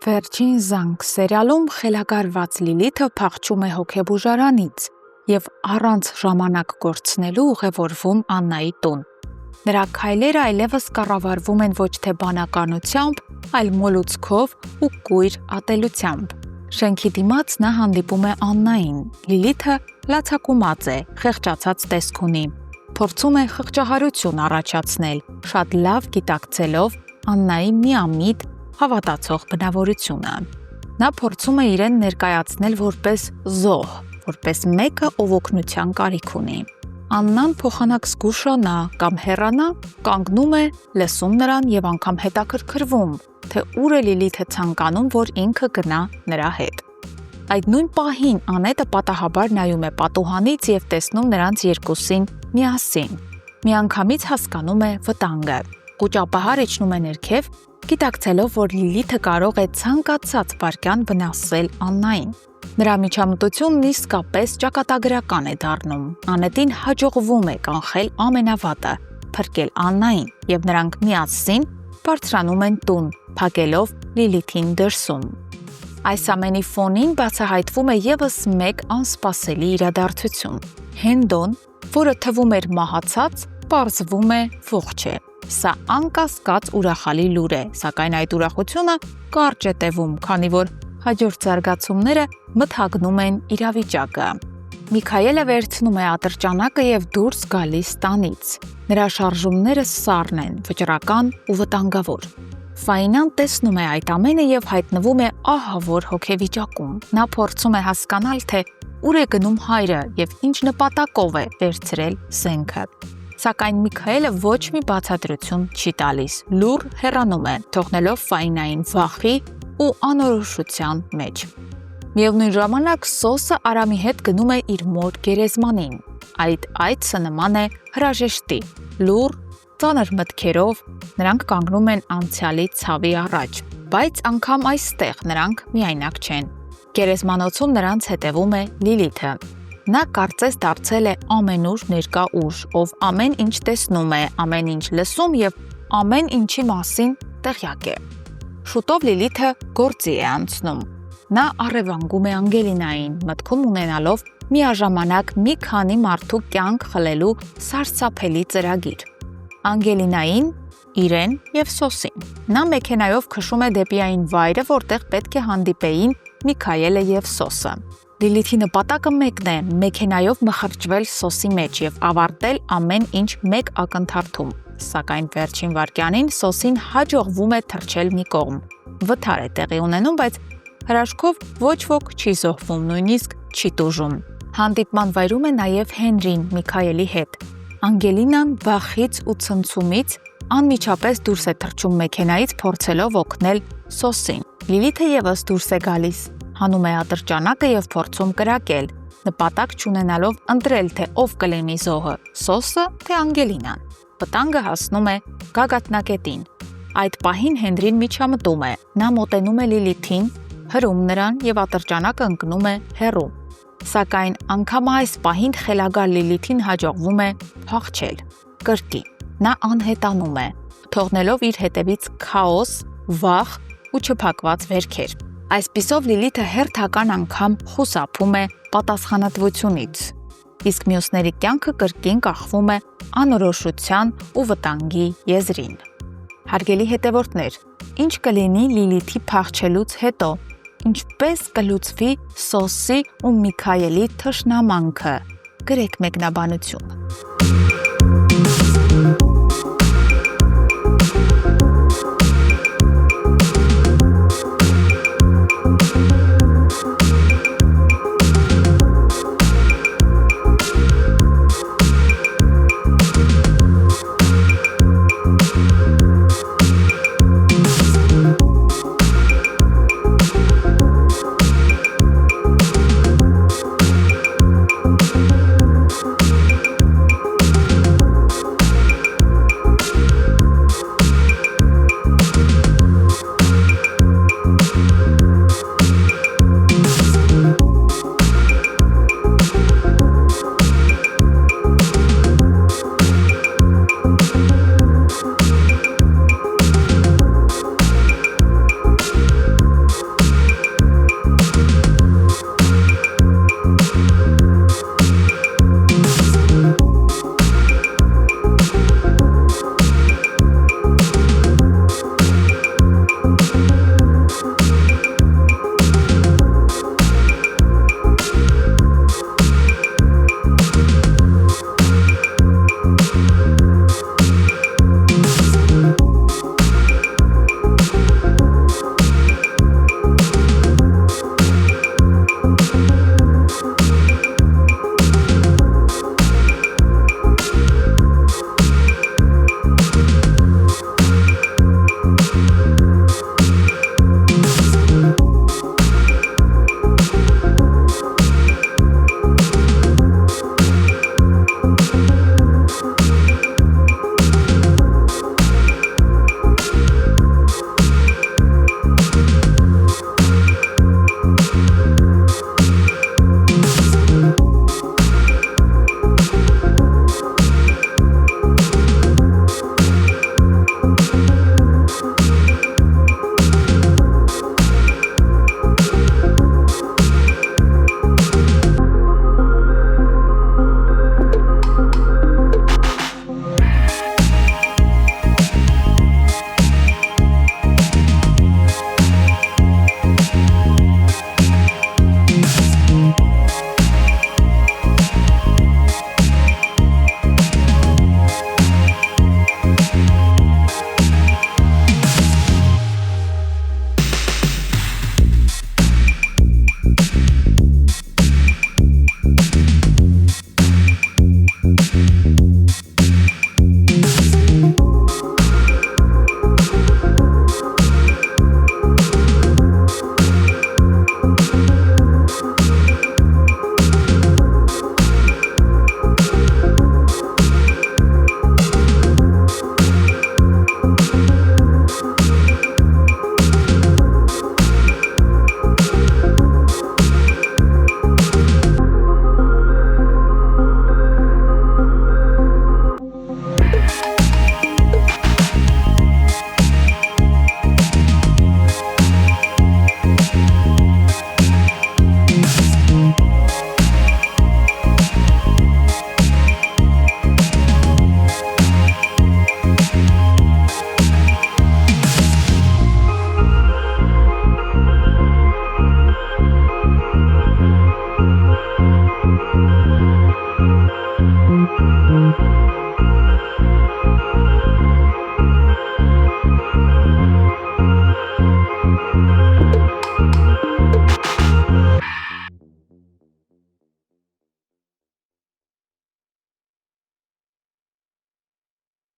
Վերջին զանգ սերիալում խելագարված Լիլիթը փախչում է հոգեբուժարանից և առանց ժամանակ կորցնելու ուղևորվում Աննայի տուն։ Նրա քայլերը այլևս կառավարվում են ոչ թե բանականությամբ, այլ մոլուցքով ու կույր ատելությամբ։ Շենքի դիմաց նա հանդիպում է Աննային։ Լիլիթը լացակումած է, խեղճացած տեսք ունի։ Փորձում է խղճահարություն առաջացնել, շատ լավ գիտակցելով Աննայի միամիտ հավատացող բնավորությունը։ Նա փորձում է իրեն ներկայացնել որպես զոհ, որպես մեկը, ով օգնության կարիք ունի։ Աննան փոխանակ զգուշանա կամ հեռանա, կանգնում է, լսում նրան և անգամ հետաքրքրվում, թե ուր է Լիլիթը ցանկանում, որ ինքը գնա նրա հետ։ Այդ նույն պահին Անետը պատահաբար նայում է պատուհանից և տեսնում նրանց երկուսին միասին։ Միանգամից հասկանում է վտանգը։ Խուճապահար իջնում է ներքև, գիտակցելով, որ Լիլիթը կարող է ցանկացած վայրկյան վնասել Աննային։ Նրա միջամտությունն իսկապես ճակատագրական է դառնում։ Անետին հաջողվում է կանխել ամենավատը, փրկել Աննային, և նրանք միասին բարձրանում են տուն, փակելով Լիլիթին դրսում։ Այս ամենի ֆոնին բացահայտվում է ևս մեկ անսպասելի իրադարձություն։ Հենդոն, որը թվում էր մահացած, պարզվում է ողջ է։ Սա անկասկած ուրախալի լուր է, սակայն այդ ուրախությունը կարճ է տևում, քանի որ հաջորդ զարգացումները մթագնում են իրավիճակը։ Միքայելը վերցնում է ատրճանակը և դուրս գալիս տանից։ Նրա շարժումները սառն են, վճռական ու վտանգավոր։ Ֆաինան տեսնում է այդ ամենը և հայտնվում է ահավոր հոգեվիճակում։ Նա փորձում է հասկանալ, թե ուր է գնում հայրը և ինչ նպատակով է վերցրել զենքը։ Սակայն Միքայելը ոչ մի բացատրություն չի տալիս, լուռ հեռանում է, թողնելով Ֆաինային վախի ու անորոշության մեջ։ Միևնույն ժամանակ Սոսը Արամի հետ գնում է իր մոր գերեզմանին։ Այդ այցը նման է հրաժեշտի, լուռ, ծանր մտքերով նրանք կանգնում են անցյալի ցավի առաջ, բայց անգամ այստեղ նրանք միայնակ չեն։ Գերեզմանոցում նրանց հետևում է Լիլիթը։ Նա կարծես դարձել է ամենուր ներկա ուժ, ով ամեն ինչ տեսնում է, ամեն ինչ լսում և ամեն ինչի մասին տեղյակ է։ Շուտով Լիլիթը գործի է անցնում։ Նա առևանգում է Անգելինային, մտքում ունենալով միաժամանակ մի քանի մարդու կյանք խլելու սարսափելի ծրագիր։ Անգելինային, իրեն և Սոսին։ Նա մեքենայով քշում է դեպի այն վայրը, որտեղ պետք է հանդիպեին Միքայելը և Սոսը։ Լիլիթի նպատակը մեկն է՝ մեքենայով մխրճվել Սոսի մեջ և ավարտել ամեն ինչ մեկ ակնթարթում, սակայն վերջին վայրկյանին Սոսին հաջողվում է թռչել մի կողմ։ Վթար է տեղի ունենում, բայց հրաշքով ոչ ոք չի զոհվում, նույնիսկ չի տուժում։ Հանդիպման վայրում է նաև Հենրին Միքայելի հետ։ Անգելինան վախից ու ցնցումից անմիջապես դուրս է թռչում մեքենայից, փորձելով օգնել Սոսին։ Լիլիթը ևս դուրս է գալիս, հանում է ատրճանակը և փորձում կրակել, նպատակ չունենալով ընտրել, թե ով կլինի զոհը՝ Սոսը, թե Անգելինան։ Վտանգը հասնում է գագաթնակետին։ Այդ պահին Հենրին միջամտում է։ Նա մոտենում է Լիլիթին, հրում նրան և ատրճանակը ընկնում է հեռու։ Սակայն անգամ այս պահին խելագար Լիլիթին հաջողվում է փախչել կրկին։ Նա անհետանում է, թողնելով իր հետևից քաոս, վախ ու չփակված վերքեր։ Այսպիսով Լիլիթը հերթական անգամ խուսափում է պատասխանատվությունից, իսկ մյուսների կյանքը կրկին կախվում է անորոշության ու վտանգի եզրին։ Հարգելի հետևորդներ, ինչ կլինի Լիլիթի փախչելուց հետո, ինչպես կլուծվի Սոսի ու Միքայելի թշնամանքը։ Գրեք մեկնաբանություն։